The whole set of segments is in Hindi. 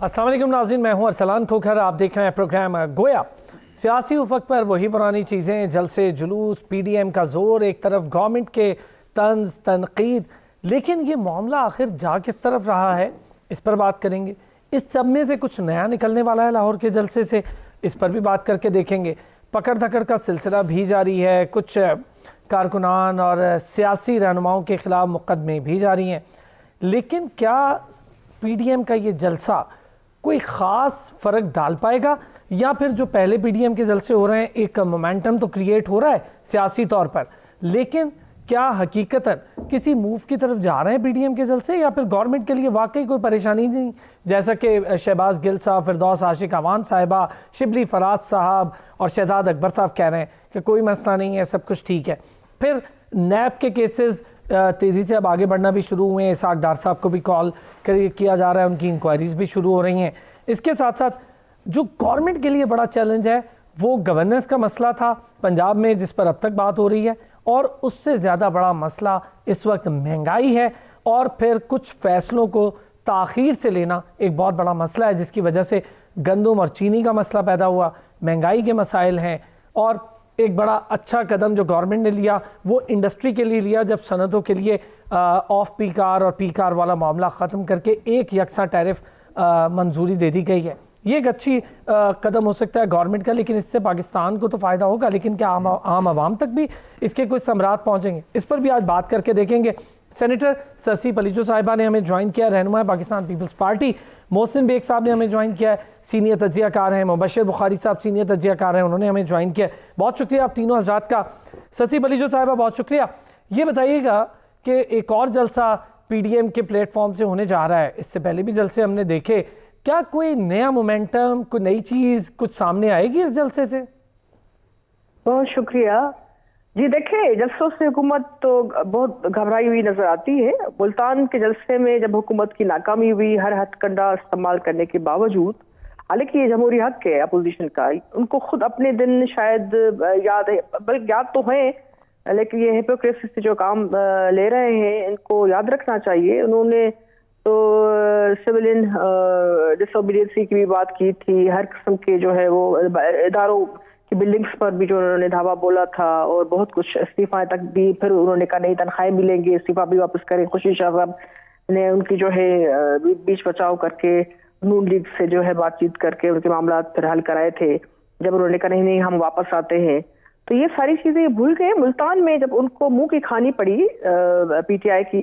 अस्सलाम वालेकुम नाज़रीन, मैं हूं अरसलान खोखर। आप देख रहे हैं प्रोग्राम गोया। सियासी उफक पर वही पुरानी चीज़ें, जलसे जुलूस, पीडीएम का जोर, एक तरफ गवर्नमेंट के तंज तनकीद, लेकिन ये मामला आखिर जा किस तरफ रहा है, इस पर बात करेंगे। इस सब में से कुछ नया निकलने वाला है लाहौर के जलसे से, इस पर भी बात करके देखेंगे। पकड़ धकड़ का सिलसिला भी जारी है, कुछ कारकुनान और सियासी रहनुमाओं के खिलाफ मुकदमे भी जारी हैं। लेकिन क्या पीडीएम का ये जलसा कोई ख़ास फ़र्क डाल पाएगा, या फिर जो पहले पीडीएम के जलसे हो रहे हैं एक मोमेंटम तो क्रिएट हो रहा है सियासी तौर पर, लेकिन क्या हकीकतन किसी मूव की तरफ जा रहे हैं पीडीएम के जलसे, या फिर गवर्नमेंट के लिए वाकई कोई परेशानी नहीं, जैसा कि शहबाज गिल साहब, फिरदौस आशिक अवान साहिबा, शिबली फराज साहब और शहजाद अकबर साहब कह रहे हैं कि कोई मसला नहीं है, सब कुछ ठीक है। फिर नैब के केसेस तेज़ी से अब आगे बढ़ना भी शुरू हुए हैं। इसाक डार साहब को भी कॉल किया जा रहा है, उनकी इंक्वायरीज भी शुरू हो रही हैं। इसके साथ साथ जो गवर्नमेंट के लिए बड़ा चैलेंज है वो गवर्नेंस का मसला था पंजाब में, जिस पर अब तक बात हो रही है, और उससे ज़्यादा बड़ा मसला इस वक्त महंगाई है, और फिर कुछ फैसलों को ताख़ीर से लेना एक बहुत बड़ा मसला है, जिसकी वजह से गंदम और चीनी का मसला पैदा हुआ, महंगाई के मसाइल हैं। और एक बड़ा अच्छा कदम जो गवर्नमेंट ने लिया वो इंडस्ट्री के लिए लिया, जब सनतों के लिए ऑफ पीक आर और पीक आर वाला मामला ख़त्म करके एक यकसा टैरिफ मंजूरी दे दी गई है। ये एक अच्छी कदम हो सकता है गवर्नमेंट का, लेकिन इससे पाकिस्तान को तो फ़ायदा होगा, लेकिन क्या आम आवाम तक भी इसके कुछ समरात पहुँचेंगे, इस पर भी आज बात करके देखेंगे। सेनेटर ससी पलीचो साहिबा ने हमें ज्वाइन किया, रहनुमा पाकिस्तान पीपल्स पार्टी। मोहसिन बेग साहब ने हमें ज्वाइन किया है, सीनियर तजियाकार हैं। मुबशर बुखारी साहब सीनियर तजियाकार हैं, उन्होंने हमें ज्वाइन किया। बहुत शुक्रिया आप तीनों हजरात का। ससी पलीचो साहिबा बहुत शुक्रिया। ये बताइएगा कि एक और जलसा पीडीएम के प्लेटफॉर्म से होने जा रहा है, इससे पहले भी जलसे हमने देखे, क्या कोई नया मोमेंटम, कोई नई चीज़ कुछ सामने आएगी इस जलसे से? बहुत शुक्रिया जी। देखिए, जलसों से हुकूमत तो बहुत घबराई हुई नजर आती है। मुल्तान के जलसे में जब हुकूमत की नाकामी हुई, हर हथकंडा इस्तेमाल करने के बावजूद, हालांकि ये जमहूरी हक है अपोजिशन का, उनको खुद अपने दिन शायद याद है, बल्कि याद तो है, लेकिन ये हिपोक्रेसी से जो काम ले रहे हैं इनको याद रखना चाहिए। उन्होंने तो सिविलियन डिसोबीडियंसी की भी बात की थी, हर किस्म के जो है वो इदारों की बिल्डिंग्स पर भी जो उन्होंने धावा बोला था, और बहुत कुछ इस्तीफा तक भी, फिर उन्होंने कहा नई तनख्वाहें मिलेंगी, इस्तीफा भी वापस करें। खुशी शाह साहब ने उनकी जो है बीच बचाव करके नून लीग से जो है बातचीत करके उनके मामला फिर हल कराए थे, जब उन्होंने कहा नहीं हम वापस आते हैं। तो ये सारी चीजें भूल गए मुल्तान में, जब उनको मुंह की खानी पड़ी पीटीआई की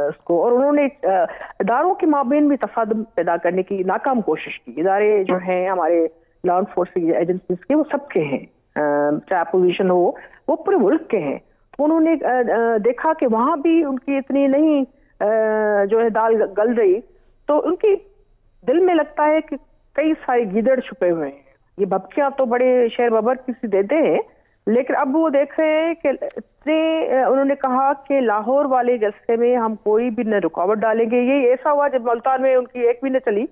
उसको, और उन्होंने इदारों के माबेन भी तफादम पैदा करने की नाकाम कोशिश की। इदारे जो हैं हमारे लॉ एनफोर्सिंग एजेंसीज के, वो सबके हैं, चाहे अपोजिशन हो, वो पूरे मुल्क के हैं। तो उन्होंने देखा कि वहां भी उनकी इतनी नहीं जो है दाल गल रही, तो उनकी दिल में लगता है कि कई सारे गीदड़ छुपे हुए हैं। ये भपकियां तो बड़े शेर बबर किसी देते हैं, लेकिन अब वो देख रहे हैं कि इतने, उन्होंने कहा कि लाहौर वाले जलसे में हम कोई भी न रुकावट डालेंगे। ये ऐसा हुआ जब मुल्तान में उनकी एक भी न चली,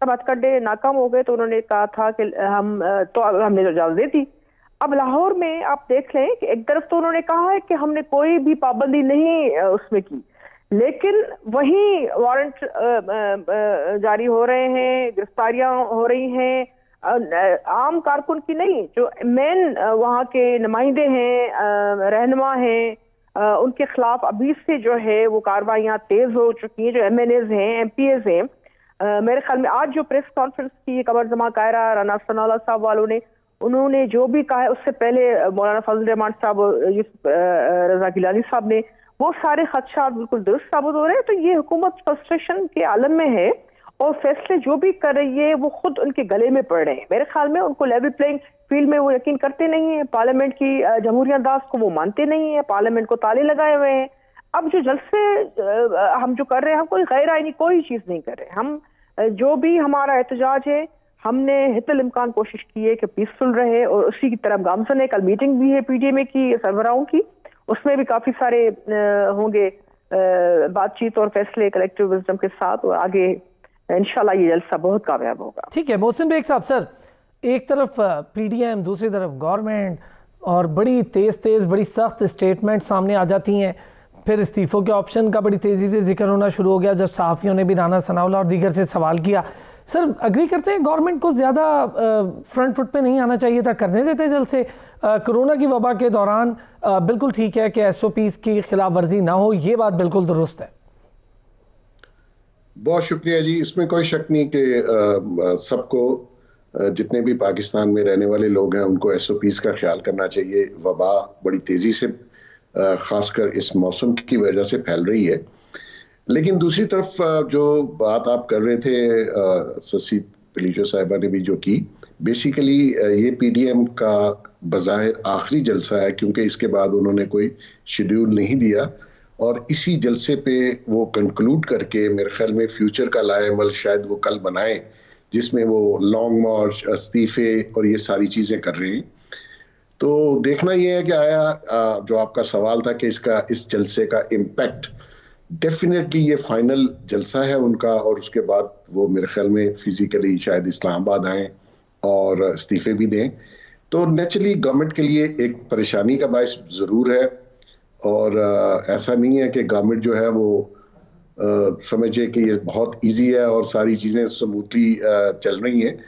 सब हथकंडे नाकाम हो गए, तो उन्होंने कहा था कि हमने जो इजाजत दे दी। अब लाहौर में आप देख लें कि एक तरफ तो उन्होंने कहा है कि हमने कोई भी पाबंदी नहीं उसमें की, लेकिन वही वारंट जारी हो रहे हैं, गिरफ्तारियां हो रही हैं, आम कारकुन की नहीं, जो मेन वहाँ के नुमाइंदे हैं, रहनुमा हैं, उनके खिलाफ अभी से जो है वो कार्रवाइयाँ तेज हो चुकी हैं। जो एमएनएज हैं, एमपीएज हैं, मेरे ख्याल में आज जो प्रेस कॉन्फ्रेंस की कमर जमा कायरा, राना सनाउल्लाह साहब वालों ने, उन्होंने जो भी कहा है, उससे पहले मौलाना फजल रहमान साहब, रजा गिलानी साहब ने, वो सारे खदशात बिल्कुल दुरुस्त साबित हो रहे हैं। तो ये हुकूमत फ्रस्ट्रेशन के आलम में है, और फैसले जो भी कर रही है वो खुद उनके गले में पड़ रहे हैं। मेरे ख्याल में उनको लेवल प्लेइंग फील्ड में वो यकीन करते नहीं है, पार्लियामेंट की जमहूरियत दास को वो मानते नहीं है, पार्लियामेंट को ताले लगाए हुए हैं। अब जो जलसे हम जो कर रहे हैं, हम कोई गैर आईनी कोई चीज नहीं कर रहे। हम जो भी हमारा एहतजाज है, हमने हितल इम्कान कोशिश की है कि पीसफुल रहे, और उसी की तरफ गामजन है। कल मीटिंग भी है पीडीएम की सरबराहों की, उसमें भी काफी सारे होंगे बातचीत और फैसले कलेक्टिव विजडम के साथ, और आगे इंशाल्लाह ये जलसा बहुत कामयाब होगा। ठीक है मोहसिन बेग साहब, सर एक तरफ पीडीएम, दूसरी तरफ गवर्नमेंट, और बड़ी तेज़ बड़ी सख्त स्टेटमेंट सामने आ जाती हैं। फिर इस्तीफ़ों के ऑप्शन का बड़ी तेज़ी से जिक्र होना शुरू हो गया, जब सहाफ़ियों ने भी राना सनाउल्लाह और दीगर से सवाल किया। सर अग्री करते हैं गवर्नमेंट को ज़्यादा फ्रंट फुट पे नहीं आना चाहिए था, करने देते जल्द से। कोरोना की वबा के दौरान बिल्कुल ठीक है कि SOPs की खिलाफ वर्जी ना हो, ये बात बिल्कुल दुरुस्त है। बहुत शुक्रिया जी, इसमें कोई शक नहीं कि सबको जितने भी पाकिस्तान में रहने वाले लोग हैं उनको SOPs का ख्याल करना चाहिए। वबा बड़ी तेजी से खासकर इस मौसम की वजह से फैल रही है। लेकिन दूसरी तरफ जो बात आप कर रहे थे शशि पलीजो साहिबा ने भी जो की, बेसिकली ये PDM का बज़ाहिर आखिरी जलसा है, क्योंकि इसके बाद उन्होंने कोई शेड्यूल नहीं दिया और इसी जलसे पे वो कंक्लूड करके मेरे ख्याल में फ्यूचर का लाएमल शायद वो कल बनाए, जिसमें वो लॉन्ग मार्च, इस्तीफे और ये सारी चीज़ें कर रहे हैं। तो देखना ये है कि आया जो आपका सवाल था कि इसका इस जलसे का इम्पैक्ट, डेफिनेटली ये फाइनल जलसा है उनका और उसके बाद वो मेरे ख्याल में फिजिकली शायद इस्लामाबाद आए और इस्तीफे भी दें। तो नेचुरली गवर्नमेंट के लिए एक परेशानी का बायस ज़रूर है और ऐसा नहीं है कि गवर्नमेंट जो है वो समझे कि ये बहुत इजी है और सारी चीज़ें स्मूथली चल रही हैं।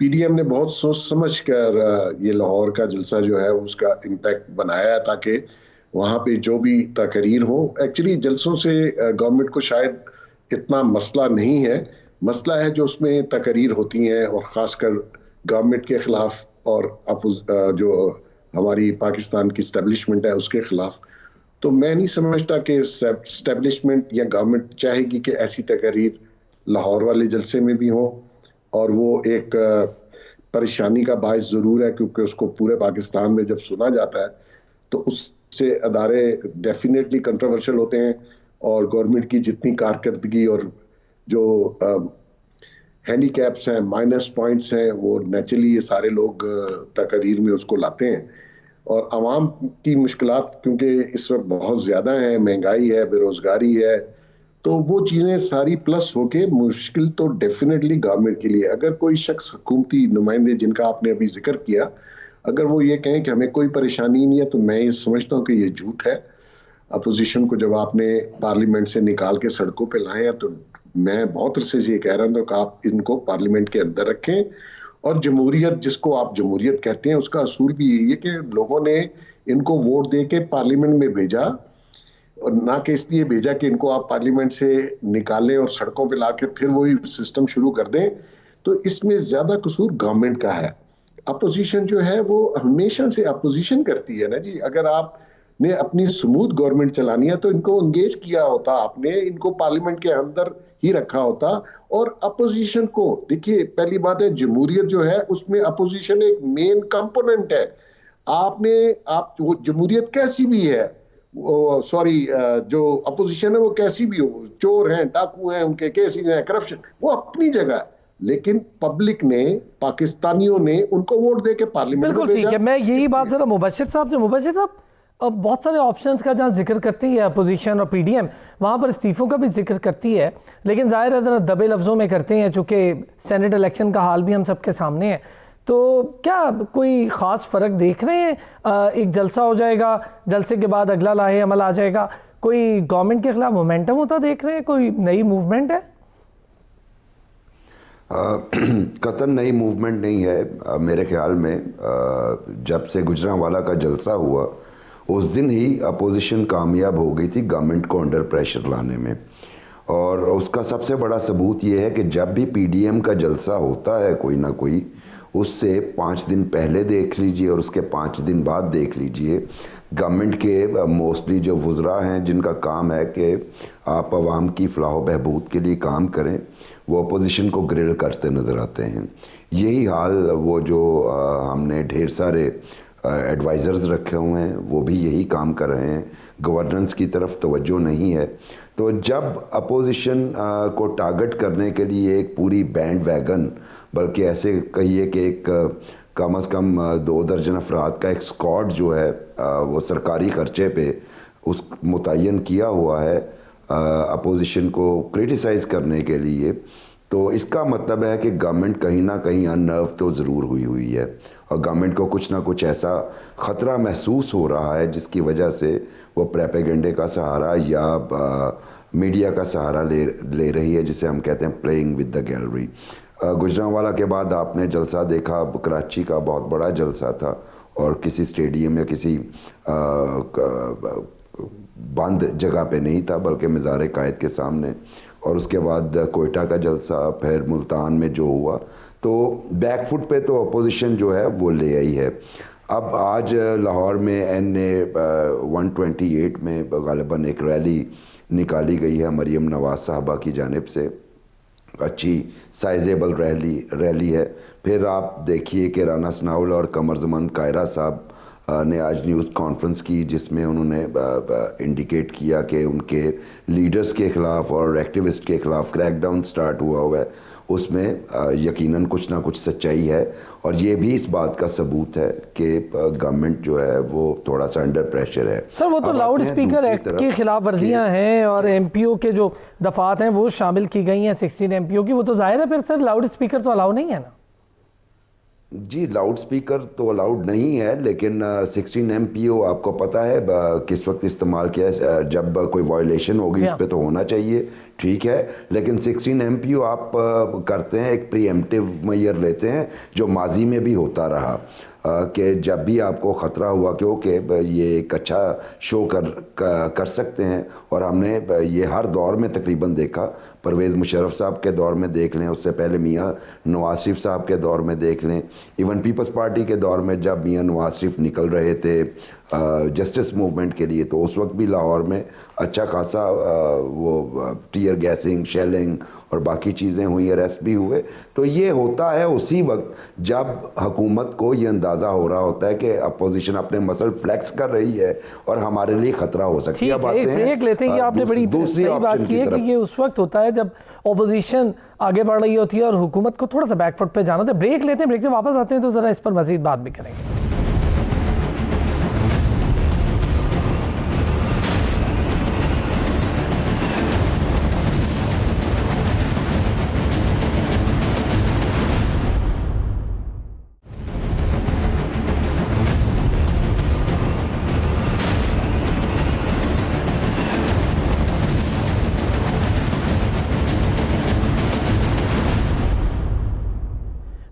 PDM ने बहुत सोच समझ कर ये लाहौर का जलसा जो है उसका इम्पैक्ट बनाया है ताकि वहाँ पे जो भी तकरीर हो, एक्चुअली जलसों से गवर्नमेंट को शायद इतना मसला नहीं है, मसला है जो उसमें तकरीर होती हैं और ख़ासकर गवर्नमेंट के ख़िलाफ़ और जो हमारी पाकिस्तान की इस्टेब्लिशमेंट है उसके ख़िलाफ़। तो मैं नहीं समझता कि इस्टेब्लिशमेंट या गवर्नमेंट चाहेगी कि ऐसी तकरीर लाहौर वाले जलसे में भी हो, और वो एक परेशानी का बायस ज़रूर है क्योंकि उसको पूरे पाकिस्तान में जब सुना जाता है तो उससे अदारे डेफिनेटली कंट्रोवर्शियल होते हैं और गवर्नमेंट की जितनी कारकर्दगी और जो हैंडीकैप्स हैं, माइनस पॉइंट्स हैं, वो नेचुरली ये सारे लोग तकरीर में उसको लाते हैं। और आवाम की मुश्किलात क्योंकि इस वक्त बहुत ज़्यादा हैं, महंगाई है, बेरोज़गारी है, तो वो चीज़ें सारी प्लस होके मुश्किल तो डेफिनेटली गवर्नमेंट के लिए। अगर कोई शख्स हुकूमती नुमाइंदे जिनका आपने अभी जिक्र किया, अगर वो ये कहें कि हमें कोई परेशानी नहीं है, तो मैं ये समझता हूँ कि ये झूठ है। अपोजिशन को जब आपने पार्लियामेंट से निकाल के सड़कों पे लाए हैं, तो मैं बहुत अरसे से ये कह रहा हूँ कि आप इनको पार्लियामेंट के अंदर रखें। और जमहूरियत, जिसको आप जमहूरियत कहते हैं, उसका असूल भी यही है कि लोगों ने इनको वोट दे के पार्लियामेंट में भेजा और ना कि इसलिए भेजा कि इनको आप पार्लियामेंट से निकालें और सड़कों पे लाके फिर वही सिस्टम शुरू कर दें। तो इसमें ज्यादा कसूर गवर्नमेंट का है। अपोजिशन जो है वो हमेशा से अपोजिशन करती है ना जी। अगर आपने अपनी स्मूथ गवर्नमेंट चलानी है तो इनको एंगेज किया होता, आपने इनको पार्लियामेंट के अंदर ही रखा होता। और अपोजिशन को देखिए, पहली बात है जमहूरियत जो है उसमें अपोजिशन एक मेन कंपोनेंट है। आप जमहूरियत कैसी भी है, सॉरी, जो अपोजिशन है वो कैसी भी हो, चोर हैं, डाकू हैं, उनके केसेस हैं, करप्शन, वो अपनी जगह है। लेकिन पब्लिक ने, पाकिस्तानियों ने उनको वोट दे के पार्लियामेंट में बिल्कुल ठीक है। मैं यही बात जरा मुबशिर साहब अब बहुत सारे ऑप्शंस का जहाँ जिक्र करती है अपोजिशन और PDM, वहाँ पर इस्तीफों का भी जिक्र करती है, लेकिन जाहिर है ज़रा दबे लफ्ज़ों में करते हैं, चूँकि सेनेट इलेक्शन का हाल भी हम सबके सामने है। तो क्या कोई ख़ास फ़र्क देख रहे हैं? एक जलसा हो जाएगा, जलसे के बाद अगला लाहे अमल आ जाएगा, कोई गवर्नमेंट के खिलाफ मोमेंटम होता देख रहे हैं, कोई नई मूवमेंट है? कतई नई मूवमेंट नहीं है मेरे ख्याल में। जब से गुजरांवाला का जलसा हुआ उस दिन ही अपोजिशन कामयाब हो गई थी गवर्नमेंट को अंडर प्रेशर लाने में, और उसका सबसे बड़ा सबूत ये है कि जब भी PDM का जलसा होता है कोई ना कोई, उससे 5 दिन पहले देख लीजिए और उसके 5 दिन बाद देख लीजिए, गवर्नमेंट के मोस्टली जो वज़रा हैं जिनका काम है कि आप आवाम की फलाह बहबूद के लिए काम करें, वो अपोजिशन को ग्रिल करते नज़र आते हैं। यही हाल वो जो हमने ढेर सारे एडवाइज़र्स रखे हुए हैं वो भी यही काम कर रहे हैं, गवर्नेंस की तरफ तवज्जो नहीं है। तो जब अपोजिशन को टारगेट करने के लिए एक पूरी बैंड वैगन, बल्कि ऐसे कहिए कि एक कम अज़ कम 2 दर्जन अफराद का एक स्क्वाड जो है वो सरकारी ख़र्चे पे उस मुतय्यन किया हुआ है अपोजिशन को क्रिटिसाइज़ करने के लिए, तो इसका मतलब है कि गवर्नमेंट कहीं ना कहीं अनर्व तो ज़रूर हुई है और गवर्नमेंट को कुछ ना कुछ ऐसा ख़तरा महसूस हो रहा है जिसकी वजह से वो प्रोपेगेंडे का सहारा या मीडिया का सहारा ले रही है, जिसे हम कहते हैं playing with the gallery. Gujranwala के बाद आपने जलसा देखा, कराची का बहुत बड़ा जलसा था और किसी स्टेडियम या किसी बंद जगह पे नहीं था बल्कि मज़ार कायद के सामने। और उसके बाद कोयटा का जलसा, फिर मुल्तान में जो हुआ, तो बैकफुट पे तो अपोजिशन जो है वो ले आई है। अब आज लाहौर में NA 128 में गालिबन एक रैली निकाली गई है मरीम नवाज साहबा की जानिब से, अच्छी साइजेबल रैली है। फिर आप देखिए कि राना सनाउल और कमर ज़मान कायरा साहब ने आज न्यूज़ कॉन्फ्रेंस की जिसमें उन्होंने इंडिकेट किया कि उनके लीडर्स के ख़िलाफ़ और एक्टिविस्ट के ख़िलाफ़ क्रैकडाउन स्टार्ट हुआ है, उसमें यकीनन कुछ ना कुछ सच्चाई है। और ये भी इस बात का सबूत है कि गवर्नमेंट जो है वो थोड़ा सा अंडर प्रेशर है। सर वो तो लाउड स्पीकर एक्ट की खिलाफ वर्जियाँ हैं और MPO के जो दफात हैं वो शामिल की गई हैं 16 MPO की, वो तो जाहिर है फिर सर लाउड स्पीकर तो अलाउ नहीं है ना? जी लाउड स्पीकर तो अलाउड नहीं है, लेकिन 16 MPO आपको पता है किस वक्त इस्तेमाल किया है, जब कोई वायलेशन होगी इस पे तो होना चाहिए, ठीक है। लेकिन 16 MPO आप करते हैं, एक प्रीएम्प्टिव मेजर लेते हैं जो माजी में भी होता रहा कि जब भी आपको ख़तरा हुआ कि ओके ये एक अच्छा शो कर सकते हैं। और हमने ये हर दौर में तकरीबन देखा, परवेज़ मुशर्रफ साहब के दौर में देख लें, उससे पहले मियाँ नवाज शरीफ साहब के दौर में देख लें, इवन पीपल्स पार्टी के दौर में जब मियाँ नवाज शरीफ निकल रहे थे जस्टिस मूवमेंट के लिए, तो उस वक्त भी लाहौर में अच्छा खासा वो टीयर गैसिंग, शेलिंग और बाकी चीज़ें हुई, अरेस्ट भी हुए। तो ये होता है उसी वक्त जब हुकूमत को ये अंदाज़ा हो रहा होता है कि अपोजिशन अपने मसल फ्लेक्स कर रही है और हमारे लिए ख़तरा हो सकती है। बातें लेते हैं, आपने बड़ी दूसरी बात की है कि ये उस वक्त होता है जब अपोजिशन आगे बढ़ रही होती है और हुकूमत को थोड़ा सा बैकफुट पे जाना होता है। ब्रेक लेते हैं, ब्रेक से वापस आते हैं तो ज़रा इस पर मज़ीद बात भी करेंगे।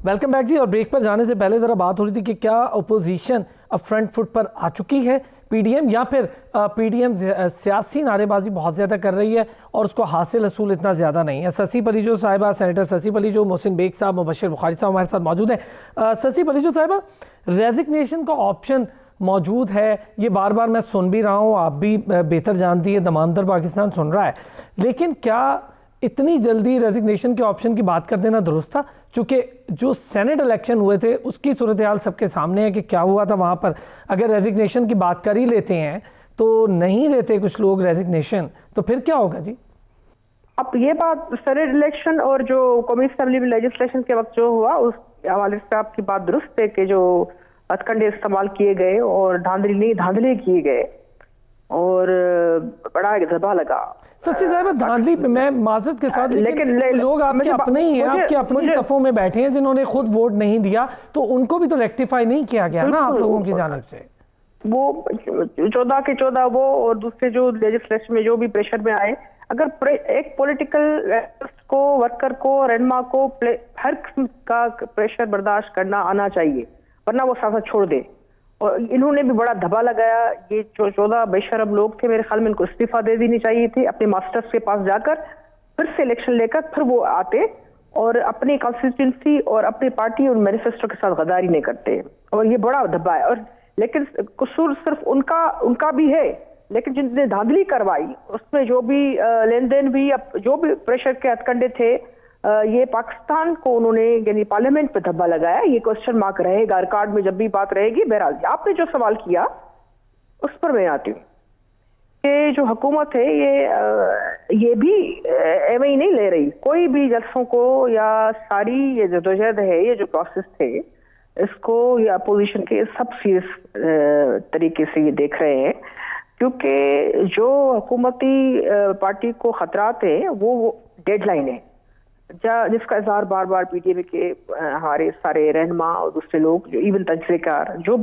वेलकम बैक जी। और ब्रेक पर जाने से पहले ज़रा बात हो रही थी कि क्या अपोजिशन अब फ्रंट फुट पर आ चुकी है PDM, या फिर PDM सियासी नारेबाजी बहुत ज़्यादा कर रही है और उसको हासिल हसूल इतना ज़्यादा नहीं है। शशि पलीजो साहिबा, सेनेटर शशि पलीजो, मोहसिन बेग साहब, मुबशर बुखारी साहब हमारे साथ मौजूद हैं। शशि पलीजो साहिबा, रेजिग्नेशन का ऑप्शन मौजूद है, ये बार बार मैं सुन भी रहा हूँ, आप भी बेहतर जानती है, दमानतर पाकिस्तान सुन रहा है, लेकिन क्या इतनी जल्दी रेजिग्नेशन के ऑप्शन की बात कर देना दुरुस्त था? चूँकि जो सेनेट इलेक्शन हुए थे उसकी सूरत हाल सबके सामने है कि क्या हुआ था वहाँ पर। अगर रेजिग्नेशन की बात कर ही लेते हैं तो नहीं लेते कुछ लोग रेजिग्नेशन, तो फिर क्या होगा जी? अब ये बात सेनेट इलेक्शन और जो कौमी असेंबली में लेजिस्लेशन के वक्त जो हुआ उस हवाले से आपकी बात दुरुस्त है कि जो हथकंडे इस्तेमाल किए गए और धांधली किए गए और बड़ा दबा लगा। सच्ची साहब धांधली, मैं माजरत के साथ, लेकिन लोग आपके अपने ही हैं, आपके अपनी सफ़ों में बैठे हैं जिन्होंने खुद वोट नहीं दिया, तो उनको भी तो रेक्टिफाई नहीं किया गया ना आप लोगों की जानिब से। वो 14 के 14 वो और दूसरे जो लेजिस्लेशन में जो भी प्रेशर में आए, अगर एक पॉलिटिकल को, वर्कर को, रहनुमा को हर किस्म का प्रेशर बर्दाश्त करना आना चाहिए, वरना वो सियासत छोड़ दे। और इन्होंने भी बड़ा धब्बा लगाया। ये जो 14 बेशरम लोग थे, मेरे ख्याल में इनको इस्तीफा दे देनी चाहिए थी, अपने मास्टर्स के पास जाकर फिर से इलेक्शन लेकर फिर वो आते और अपनी कॉन्स्टिट्यूंसी और अपनी पार्टी और मैनिफेस्टो के साथ गद्दारी नहीं करते। और ये बड़ा धब्बा है। और लेकिन कसूर सिर्फ उनका भी है, लेकिन जिनने धांधली करवाई उसमें जो भी लेन देन भी, जो भी प्रेशर के हथकंडे थे, ये पाकिस्तान को उन्होंने यानी पार्लियामेंट पे धब्बा लगाया। ये क्वेश्चन मार्क रहेगा रिकॉर्ड में जब भी बात रहेगी। बहरहाल आपने जो सवाल किया उस पर मैं आती हूँ कि जो हुकूमत है ये भी एवं ही नहीं ले रही कोई भी जलसों को, या सारी ये जदोजहद है, ये जो प्रोसेस थे, इसको या अपोजिशन के सब सीरियस तरीके से ये देख रहे हैं। क्योंकि जो हुकूमती पार्टी को खतरात है वो डेडलाइन है जिसका इजहार बार बार PDM के हमारे सारे रहनुमा और दूसरे लोग, जो इवन तजज़ियाकार, जो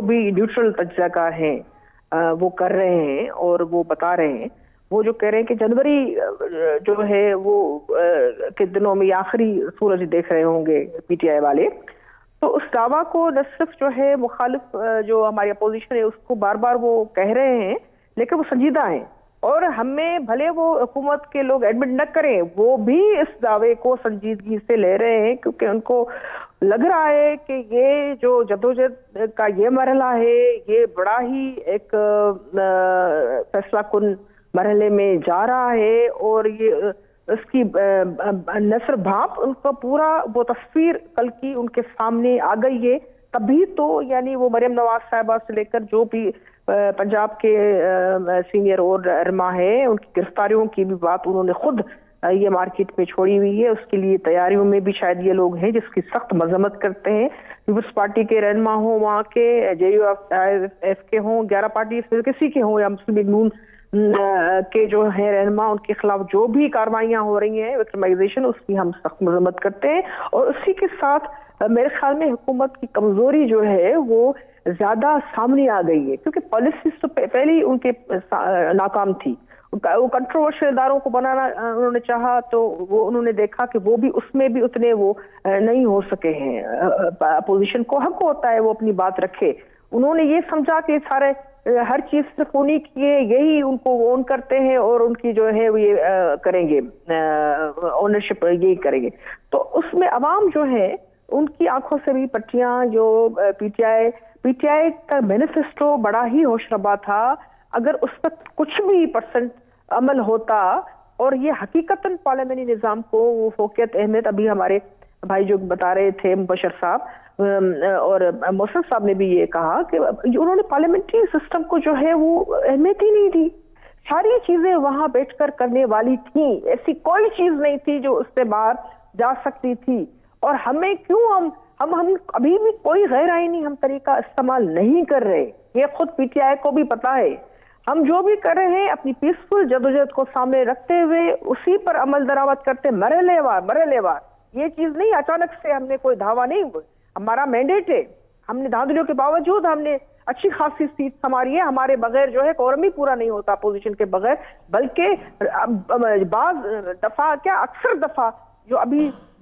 भी न्यूट्रल तजज़ियाकार हैं वो कर रहे हैं और वो बता रहे हैं। वो जो कह रहे हैं कि जनवरी जो है वो के दिनों में आखिरी सूरज देख रहे होंगे पीटीआई वाले, तो उस दावा को न सिर्फ जो है मुखालिफ जो हमारी अपोजिशन है उसको बार बार वो कह रहे हैं, लेकिन वो संजीदा हैं और हमें भले वो हुकूमत के लोग एडमिट न करें, वो भी इस दावे को संजीदगी से ले रहे हैं, क्योंकि उनको लग रहा है कि ये जो जदोजहद का ये मरहला है ये बड़ा ही एक फैसला कुन मरहले में जा रहा है और ये उसकी नसर भाप उनका पूरा वो तस्वीर कल की उनके सामने आ गई है। तभी तो यानी वो मरियम नवाज साहिबा से लेकर जो भी पंजाब के सीनियर और रहनुमा है उनकी गिरफ्तारियों की भी बात उन्होंने खुद ये मार्केट में छोड़ी हुई है। उसके लिए तैयारियों में भी शायद ये लोग हैं जिसकी सख्त मजम्मत करते हैं। पीपल्स पार्टी के रहनुमा हो, वहाँ के JUF के हों, 11 पार्टी किसी के हों या मुस्लिम लीग नून के जो है रहनुमा, उनके खिलाफ जो भी कार्रवाइयां हो रही हैं विक्टिमाइजेशन, उसकी हम सख्त मजम्मत करते हैं। और उसी के साथ मेरे ख्याल में हुकूमत की कमजोरी जो है वो ज्यादा सामने आ गई है, क्योंकि पॉलिसीज तो पहले ही उनके नाकाम थी। वो कंट्रोवर्शियल इदारों को बनाना उन्होंने चाहा तो वो उन्होंने देखा कि वो भी उसमें भी उतने वो नहीं हो सके हैं। अपोजिशन को हक होता है वो अपनी बात रखे। उन्होंने ये समझा कि सारे हर चीज सिर्फ उन्हीं की यही उनको ओन करते हैं और उनकी जो है वो ये करेंगे, ओनरशिप यही करेंगे। तो उसमें अवाम जो है उनकी आंखों से भी पट्टियां, जो पीटीआई का मैनिफेस्टो बड़ा ही होशरबा था। अगर उस पर कुछ भी % अमल होता और ये हकीकतन पार्लियामेंटी निजाम को वो फोकियत अहमियत, अभी हमारे भाई जो बता रहे थे मुबशर साहब और मोहसिन साहब ने भी ये कहा कि उन्होंने पार्लियामेंट्री सिस्टम को जो है वो अहमियत ही नहीं दी। सारी चीजें वहां बैठकर करने वाली थी, ऐसी कोई चीज नहीं थी जो उससे बाहर जा सकती थी। और हमें क्यों हम अभी भी कोई गैर आईनी हम तरीका इस्तेमाल नहीं कर रहे, ये खुद पीटीआई को भी पता है। हम जो भी कर रहे हैं अपनी पीसफुल जदोजहद को सामने रखते हुए उसी पर अमल दरामद करते, मरहलेवार। ये चीज नहीं अचानक से हमने कोई धावा नहीं, हमारा मैंडेट है। हमने धांधलियों के बावजूद हमने अच्छी खासी सीट हमारी है, हमारे बगैर जो है कोरम ही पूरा नहीं होता अपोजिशन के बगैर, बल्कि बाज दफा क्या अक्सर दफा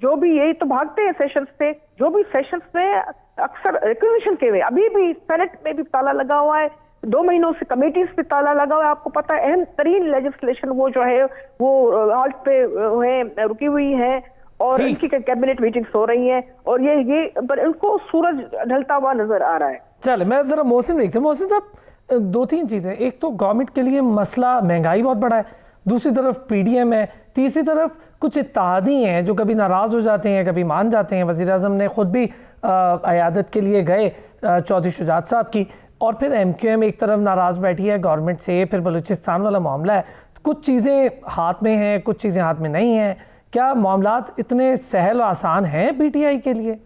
जो भी यही तो भागते हैं सेशंस पे, जो भी सेशंस में अक्सर रिक्विजिशन के हुए, अभी भी सेनेट में भी ताला लगा हुआ है, 2 महीनों से कमेटीज पे ताला लगा हुआ है। आपको पता है अहम तरीन लेजिस्लेशन वो जो है वो हाल्ट पे रुकी हुई है और इनकी कैबिनेट मीटिंग्स हो रही हैं और ये पर इनको सूरज ढलता हुआ नजर आ रहा है। चले मैं जरा मोहसिन साहब, 2-3 चीजें। एक तो गवर्नमेंट के लिए मसला महंगाई बहुत बड़ा है, दूसरी तरफ PDM है, तीसरी तरफ कुछ इत्तेहादी हैं जो कभी नाराज हो जाते हैं कभी मान जाते हैं। वज़ीर आज़म ने खुद भी अयादत के लिए गए चौधरी शुजात साहब की, और फिर MQM एक तरफ नाराज बैठी है गवर्नमेंट से, फिर बलूचिस्तान वाला मामला है। कुछ चीज़ें हाथ में हैं, कुछ चीज़ें हाथ में नहीं हैं। क्या मामलात इतने सहल आसान हैं PTI के लिए?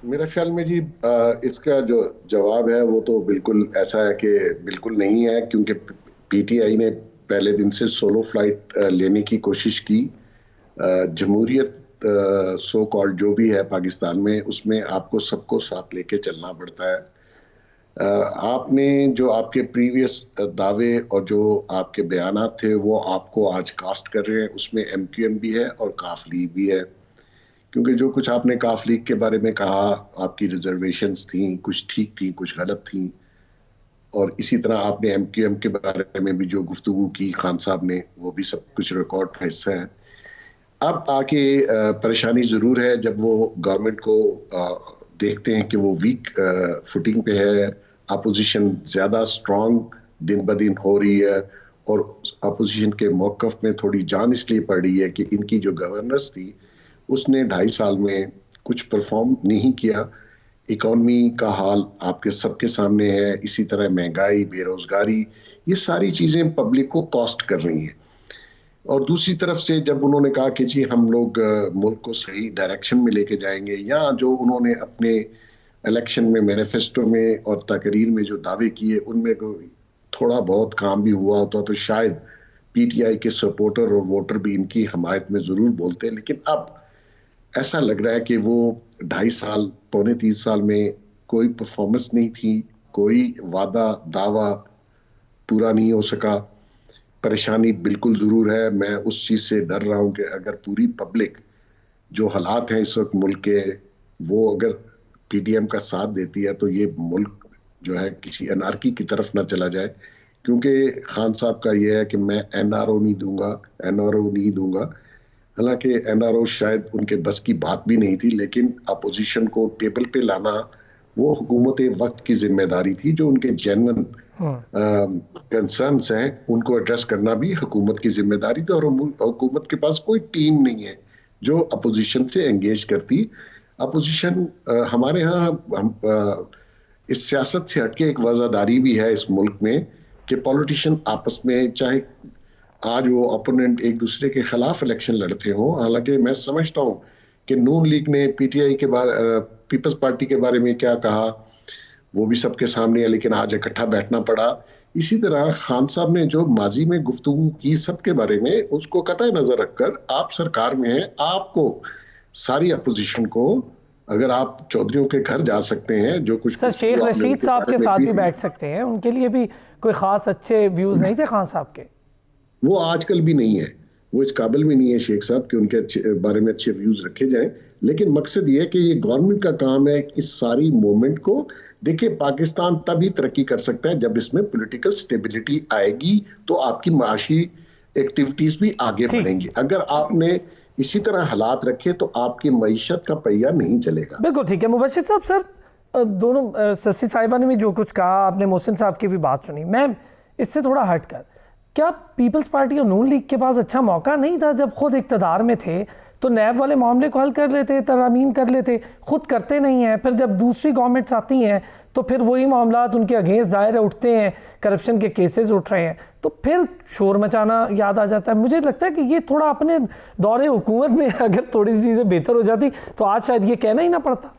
मेरा ख्याल में जी इसका जो जवाब है वो तो बिल्कुल ऐसा है कि बिल्कुल नहीं है, क्योंकि PTI ने पहले दिन से सोलो फ्लाइट लेने की कोशिश की। जमहूरियत सो कॉल्ड जो भी है पाकिस्तान में, उसमें आपको सबको साथ लेके चलना पड़ता है। आपने जो आपके प्रीवियस दावे और जो आपके बयानात थे वो आपको आज कास्ट कर रहे हैं, उसमें MQM भी है और काफ लीग भी है। क्योंकि जो कुछ आपने काफ लीग के बारे में कहा, आपकी रिजर्वेशंस थी, कुछ ठीक थी कुछ गलत थी, और इसी तरह आपने MQM के बारे में भी जो गुफ्तगू की खान साहब ने, वो भी सब कुछ रिकॉर्ड का हिस्सा है। अब आके परेशानी ज़रूर है जब वो गवर्नमेंट को देखते हैं कि वो वीक फुटिंग पे है, अपोजिशन ज़्यादा स्ट्रॉन्ग दिन ब दिन हो रही है और अपोजिशन के मौक़िफ़ में थोड़ी जान इसलिए पड़ रही है कि इनकी जो गवर्नेंस थी उसने 2.5 साल में कुछ परफॉर्म नहीं किया। इकॉनमी का हाल आपके सबके सामने है, इसी तरह महंगाई, बेरोज़गारी, ये सारी चीज़ें पब्लिक को कॉस्ट कर रही हैं। और दूसरी तरफ से जब उन्होंने कहा कि जी हम लोग मुल्क को सही डायरेक्शन में लेके जाएंगे, या जो उन्होंने अपने इलेक्शन में मैनिफेस्टो में और तकरीर में जो दावे किए उनमें थोड़ा बहुत काम भी हुआ होता तो शायद PTI के सपोर्टर और वोटर भी इनकी हमायत में ज़रूर बोलते। लेकिन अब ऐसा लग रहा है कि वो 2.5 साल, पौने 3 साल में कोई परफॉर्मेंस नहीं थी, कोई वादा दावा पूरा नहीं हो सका। परेशानी बिल्कुल जरूर है। मैं उस चीज से डर रहा हूं कि अगर पूरी पब्लिक, जो हालात हैं इस वक्त मुल्क के, वो अगर पीडीएम का साथ देती है तो ये मुल्क जो है किसी अनार्की की तरफ ना चला जाए। क्योंकि खान साहब का ये है कि मैं एनआरओ नहीं दूंगा। हालांकि एनआरओ शायद उनके बस की बात भी नहीं थी, लेकिन अपोजिशन को टेबल पे लाना वो हुकूमत वक्त की जिम्मेदारी थी। जो उनके जेन्युइन कंसर्न्स हैं उनको एड्रेस करना भी हुकूमत की जिम्मेदारी थी। और हुकूमत के पास कोई टीम नहीं है जो अपोजिशन से एंगेज करती। अपोजिशन हमारे यहाँ इस सियासत से हटके एक वजादारी भी है इस मुल्क में कि पॉलिटिशियन आपस में, चाहे आज वो ओपोनेंट एक दूसरे के खिलाफ इलेक्शन लड़ते हो, हालांकि मैं समझता हूं कि नून लीग ने पीटीआई के बारे, पीपल्स पार्टी के बारे में क्या कहा वो भी सबके सामने है, लेकिन आज इकट्ठा बैठना पड़ा। इसी तरह खान साहब ने जो माजी में गुफ्तगू की सबके बारे में, उसको कतई नजर रखकर आप सरकार में हैं, आपको सारी अपोजिशन को, अगर आप चौधरियों के घर जा सकते हैं, जो कुछ सर शेख रशीद साहब के साथ भी बैठ सकते हैं, उनके लिए भी कोई खास अच्छे व्यूज नहीं थे खान साहब के। वो आजकल भी नहीं है, वो इस काबिल भी नहीं है शेख साहब कि उनके बारे में अच्छे व्यूज रखे जाएं। लेकिन मकसद ये है कि ये गवर्नमेंट का काम है इस सारी मूवमेंट को। देखिए, पाकिस्तान तभी तरक्की कर सकता है जब इसमें पॉलिटिकल स्टेबिलिटी आएगी, तो आपकी माशी एक्टिविटीज भी आगे बढ़ेंगी। अगर आपने इसी तरह हालात रखे तो आपकी मईशत का पहिया नहीं चलेगा। बिल्कुल ठीक है मुबशिर साहब। सर दोनों ससी साहिबा ने भी जो कुछ कहा, आपने मोहसिन साहब की भी बात सुनी, मैं इससे थोड़ा हटकर, क्या पीपल्स पार्टी और नून लीग के पास अच्छा मौका नहीं था जब खुद इक़्तिदार में थे तो नैब वाले मामले को हल कर लेते, तरमीम कर लेते, खुद करते नहीं हैं। फिर जब दूसरी गवर्नमेंट्स आती हैं तो फिर वही मामला उनके अगेंस्ट दायर उठते हैं, करप्शन के केसेस उठ रहे हैं, तो फिर शोर मचाना याद आ जाता है। मुझे लगता है कि ये थोड़ा अपने दौरे हुकूमत में अगर थोड़ी सी चीज़ें बेहतर हो जाती तो आज शायद ये कहना ही ना पड़ता।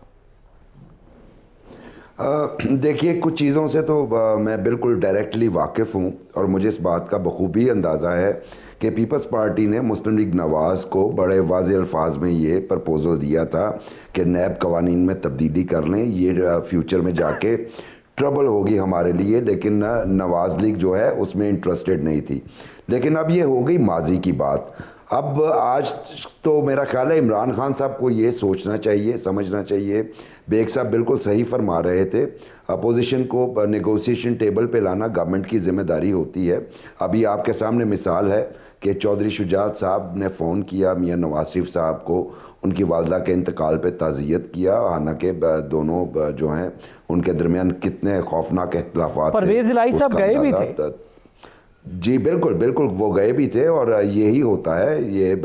देखिए, कुछ चीज़ों से तो मैं बिल्कुल डायरेक्टली वाकिफ़ हूँ और मुझे इस बात का बखूबी अंदाज़ा है कि पीपल्स पार्टी ने मुस्लिम लीग नवाज़ को बड़े वाज़ेह अल्फाज में ये प्रपोज़ल दिया था कि नैब कवानीन में तब्दीली कर लें, ये फ्यूचर में जाके ट्रबल होगी हमारे लिए। लेकिन नवाज़ लीग जो है उसमें इंटरेस्टेड नहीं थी। लेकिन अब ये हो गई माजी की बात। अब आज तो मेरा ख्याल है इमरान खान साहब को ये सोचना चाहिए, समझना चाहिए। बेग साहब बिल्कुल सही फरमा रहे थे, अपोजिशन को नेगोशिएशन टेबल पे लाना गवर्नमेंट की जिम्मेदारी होती है। अभी आपके सामने मिसाल है कि चौधरी शुजात साहब ने फ़ोन किया मियां नवाज शरीफ साहब को, उनकी वालदा के इंतकाल पे ताज़ियत किया। हालांकि दोनों जो हैं उनके दरमियान कितने खौफनाक इख्तिलाफात थे। परवेज़ इलाही साहब गए भी थे। जी बिल्कुल बिल्कुल, वो गए भी थे। और यही होता है, ये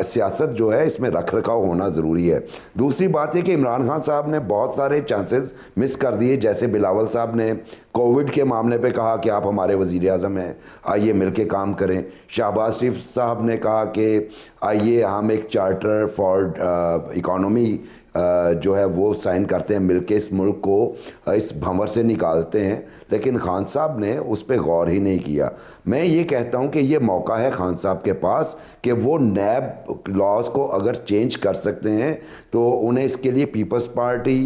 सियासत जो है इसमें रख रखाव होना ज़रूरी है। दूसरी बात है कि इमरान खान साहब ने बहुत सारे चांसेस मिस कर दिए। जैसे बिलावल साहब ने कोविड के मामले पे कहा कि आप हमारे वज़ीर आज़म हैं, आइए मिलके काम करें। शहबाज शरीफ साहब ने कहा कि आइए हम एक चार्टर फॉर इकॉनमी जो है वो साइन करते हैं, मिलके इस मुल्क को इस भंवर से निकालते हैं। लेकिन खान साहब ने उस पर गौर ही नहीं किया। मैं ये कहता हूँ कि ये मौका है खान साहब के पास कि वो नैब लॉज को अगर चेंज कर सकते हैं तो उन्हें इसके लिए पीपल्स पार्टी,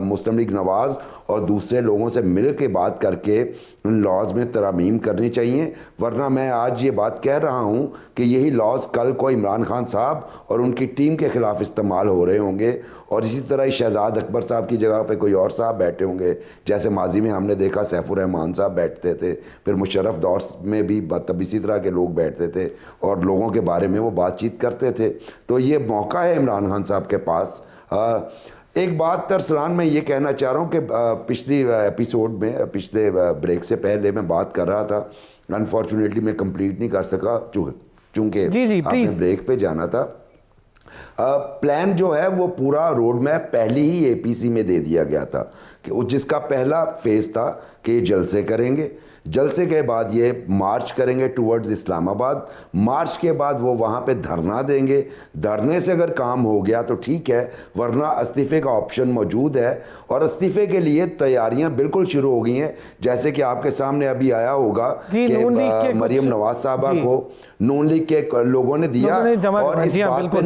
मुस्लिम लीग नवाज़ और दूसरे लोगों से मिल के बात करके उन लॉज में तरमीम करनी चाहिए। वरना मैं आज ये बात कह रहा हूँ कि यही लॉज कल को इमरान खान साहब और उनकी टीम के ख़िलाफ़ इस्तेमाल हो रहे होंगे और इसी तरह शहजाद अकबर साहब की जगह पे कोई और साहब बैठे होंगे। जैसे माजी में हमने देखा सैफुर रहमान साहब बैठते थे, फिर मुशर्रफ दौर में भी तब इसी तरह के लोग बैठते थे और लोगों के बारे में वो बातचीत करते थे। तो ये मौका है इमरान खान साहब के पास। एक बात तरसलान मैं ये कहना चाह रहा हूँ कि पिछली एपिसोड में, पिछले ब्रेक से पहले मैं बात कर रहा था, अनफॉर्चुनेटली मैं कंप्लीट नहीं कर सका चूँकि आपने ब्रेक पे जाना था। प्लान जो है वो पूरा रोड मैप पहले ही एपीसी में दे दिया गया था कि जिसका पहला फेज़ था कि जलसे करेंगे, जलसे के बाद ये मार्च करेंगे टुवर्ड्स इस्लामाबाद, मार्च के बाद वो वहाँ पे धरना देंगे। धरने से अगर काम हो गया तो ठीक है, वरना इस्तीफ़े का ऑप्शन मौजूद है और इस्तीफ़े के लिए तैयारियां बिल्कुल शुरू हो गई हैं। जैसे कि आपके सामने अभी आया होगा कि मरियम नवाज साहबा को नून लीग के लोगों ने दिया और इस बात पे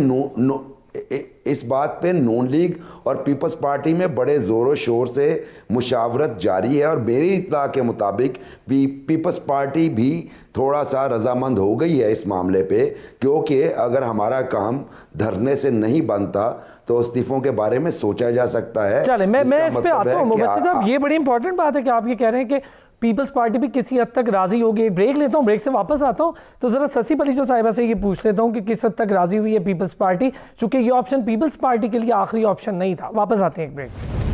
इस बात पे नून लीग और पीपल्स पार्टी में बड़े ज़ोरों शोर से मुशावरत जारी है और मेरी इत्तला के मुताबिक पीपल्स पार्टी भी थोड़ा सा रजामंद हो गई है इस मामले पे, क्योंकि अगर हमारा काम धरने से नहीं बनता तो इस्तीफों के बारे में सोचा जा सकता है। चले मैं इस पे आता हूँ मुबश्शिर साहब, ये बड़ी इंपॉर्टेंट बात है कि आप ये कह रहे हैं कि पीपल्स पार्टी भी किसी हद तक राजी होगी। ब्रेक लेता हूँ, ब्रेक से वापस आता हूँ तो जरा शशि पलीजो साहिबा से ये पूछ लेता हूँ कि किस हद तक राजी हुई है पीपल्स पार्टी, चूंकि ये ऑप्शन पीपल्स पार्टी के लिए आखिरी ऑप्शन नहीं था। वापस आते हैं एक ब्रेक से।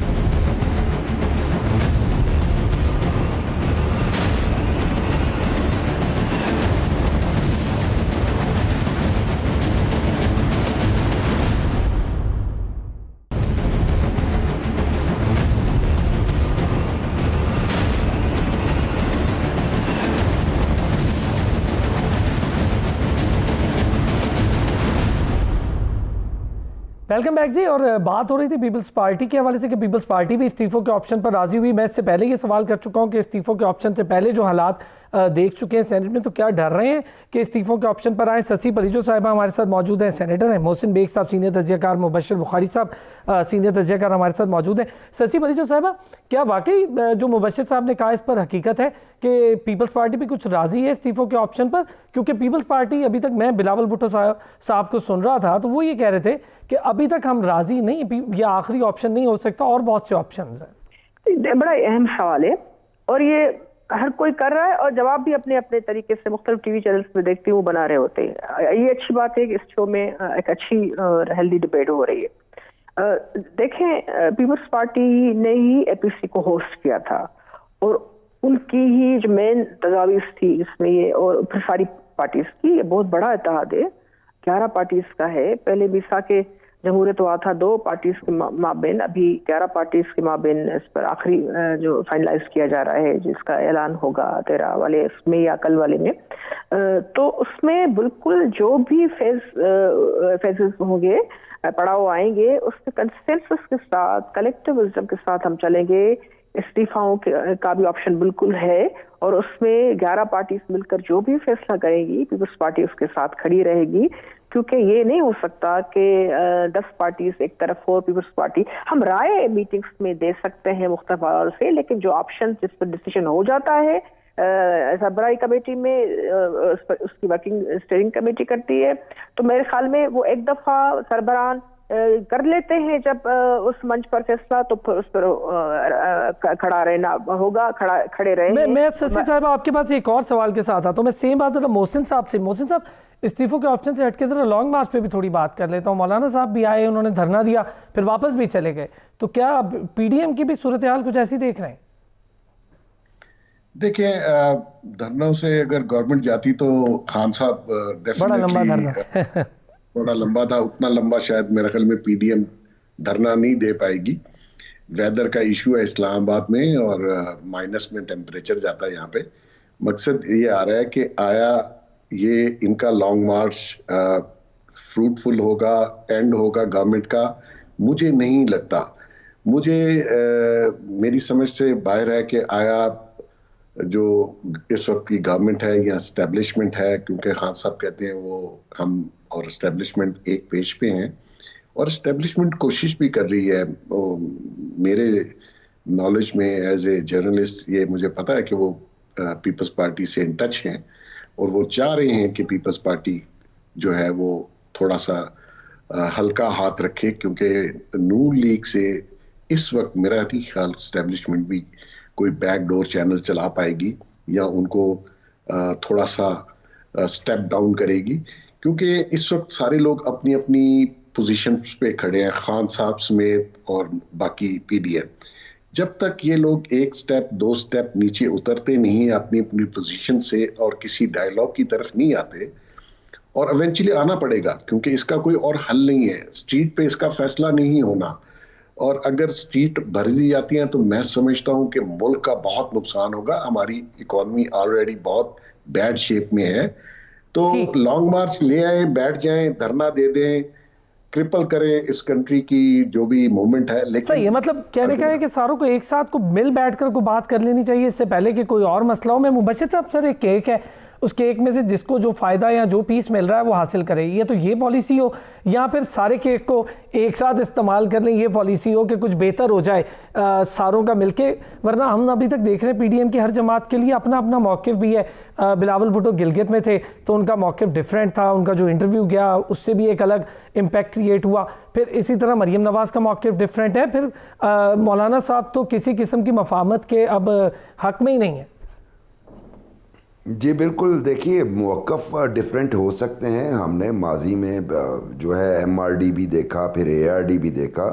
वेलकम बैक जी। और बात हो रही थी पीपल्स पार्टी के हवाले से कि पीपल्स पार्टी भी इस्तीफों के ऑप्शन पर राजी हुई। मैं इससे पहले ये सवाल कर चुका हूं कि इस्तीफों के ऑप्शन से पहले जो हालात देख चुके हैं सेनेट में, तो क्या डर रहे हैं कि इस्तीफों के ऑप्शन पर आए। शशि पलीजो साहिबा हमारे साथ मौजूद हैं, सेनेटर हैं। मोहसिन बेग साहब सीनियर तजज़ियाकार, मुबश्शिर बुखारी साहब सीनियर तजज़ियाकार हमारे साथ मौजूद हैं। शशि पलीजो साहिबा, क्या वाकई जो मुबश्शिर साहब ने कहा इस पर हकीकत है कि पीपल्स पार्टी भी कुछ राजी है इस्तीफों के ऑप्शन पर? क्योंकि पीपल्स पार्टी अभी तक, मैं बिलावल भुट्टो साहब को सुन रहा था तो वो ये कह रहे थे कि अभी तक हम राजी नहीं, ये आखिरी ऑप्शन नहीं हो सकता और बहुत से ऑप्शंस हैं। बड़ा अहम सवाल है और ये हर कोई कर रहा है और जवाब भी अपने अपने तरीके से मुख्तलिफ टीवी चैनल्स में देखते हैं वो बना रहे होते हैं। ये अच्छी बात है कि इस शो में एक अच्छी हेल्दी डिबेट हो रही है। देखें, पीपल्स पार्टी ने ही एपीसी को होस्ट किया था और उनकी ही जो मेन तजावीज़ थी जिसमें ये, और फिर सारी पार्टीज की, ये बहुत बड़ा इत्तेहाद है, 11 पार्टीज का है। पहले मिसा के जमहूरियत हुआ था 2 पार्टीज के माबेन, अभी 11 पार्टीज के माबेन इस पर आखिरी जो फाइनलाइज किया जा रहा है, जिसका ऐलान होगा 13 वाले इसमें या कल वाले में। तो उसमें बिल्कुल जो भी फेजेस होंगे, पड़ाव आएंगे, उसके कंसेंसस के साथ, कलेक्टिव विजडम के साथ हम चलेंगे। इस्तीफाओं का भी ऑप्शन बिल्कुल है और उसमें 11 पार्टीज मिलकर जो भी फैसला करेगी, पीपल्स पार्टी उसके साथ खड़ी रहेगी। क्योंकि ये नहीं हो सकता कि 10 पार्टीज एक तरफ हो, पीपल्स पार्टी। हम राय मीटिंग्स में दे सकते हैं मुख्तलिफ हवालों से, लेकिन जो ऑप्शन जिस पर डिसीजन हो जाता है सरबराही कमेटी में, उसकी वर्किंग स्टीयरिंग कमेटी करती है। तो मेरे ख्याल में वो एक दफा सरबराह कर लेते हैं जब उस मंच पर फैसला, तो फिर उस पर खड़ा रहना होगा, खड़े रहे। मैं शशि साहब आपके पास एक और सवाल के साथ आता हूं। मैं सेम बात जरा मोहसिन साहब से। मोहसिन साहब, इस्तीफों के ऑप्शन से हटके जरा लॉन्ग मार्च पे भी थोड़ी बात कर लेता हूँ। मौलाना साहब भी आए, उन्होंने धरना दिया, फिर वापस भी चले गए। तो क्या पीडीएम की भी सूरत हाल कुछ ऐसी देख रहे हैं? देखिए, धरनों से अगर गवर्नमेंट जाती तो खान साहब बड़ा लंबा धरना बड़ा लंबा था, उतना लंबा शायद मेरे ख्याल में पीडीएम धरना नहीं दे पाएगी। वेदर का इशू है इस्लामाबाद में और माइनस में टेम्परेचर जाता है यहाँ पे। मकसद ये आ रहा है कि आया ये इनका लॉन्ग मार्च फ्रूटफुल होगा, एंड होगा गवर्नमेंट का? मुझे नहीं लगता। मुझे मेरी समझ से बाहर है कि आया जो इस वक्त की गवर्नमेंट है या एस्टेब्लिशमेंट है, क्योंकि खान साहब कहते हैं वो हम और एस्टेब्लिशमेंट एक पेज पे हैं, और एस्टेब्लिशमेंट कोशिश भी कर रही है। मेरे नॉलेज में एज ए जर्नलिस्ट ये मुझे पता है कि वो पीपल्स पार्टी से इन टच हैं और वो चाह रहे हैं कि पीपल्स पार्टी जो है वो थोड़ा सा हल्का हाथ रखे, क्योंकि नून लीग से इस वक्त मेरा नहीं ख्याल एस्टेब्लिशमेंट भी कोई बैकडोर चैनल चला पाएगी या उनको थोड़ा सा स्टेप डाउन करेगी, क्योंकि इस वक्त सारे लोग अपनी अपनी पोजीशन पे खड़े हैं, खान साहब समेत और बाकी पीडीएम। जब तक ये लोग एक स्टेप 2 स्टेप नीचे उतरते नहीं अपनी अपनी पोजीशन से और किसी डायलॉग की तरफ नहीं आते, और इवेंचुअली आना पड़ेगा क्योंकि इसका कोई और हल नहीं है। स्ट्रीट पे इसका फैसला नहीं होना, और अगर स्ट्रीट भर दी जाती हैं तो मैं समझता हूं कि मुल्क का बहुत नुकसान होगा। हमारी इकोनॉमी ऑलरेडी बहुत बैड शेप में है। तो लॉन्ग मार्च ले आए, बैठ जाएं, धरना दे दें, क्रिपल करें इस कंट्री की जो भी मूवमेंट है। लेकिन सही है, मतलब कहने का है कि सारों को एक साथ को मिल बैठकर को बात कर लेनी चाहिए इससे पहले कि कोई और मसला हो। मैं मुबश्शिर साहब, सर एक केक है उस केक में से जिसको जो फ़ायदा या जो पीस मिल रहा है वो हासिल करे। ये पॉलिसी हो, या फिर सारे केक को एक साथ इस्तेमाल कर लें, ये पॉलिसी हो कि कुछ बेहतर हो जाए सारों का मिलके। वरना हम अभी तक देख रहे हैं पीडीएम की हर जमात के लिए अपना अपना मौक़िफ़ भी है। बिलावल भुट्टो गिलगित में थे तो उनका मौक़िफ़ डिफरेंट था, उनका जो इंटरव्यू गया उससे भी एक अलग इम्पैक्ट क्रिएट हुआ। फिर इसी तरह मरीम नवाज़ का मौक़िफ़ डिफरेंट है। फिर मौलाना साहब तो किसी किस्म की मफाहमत के अब हक में ही नहीं है। जी बिल्कुल, देखिए मौक़िफ़ डिफरेंट हो सकते हैं। हमने माजी में जो है एमआरडी भी देखा, फिर एआरडी भी देखा।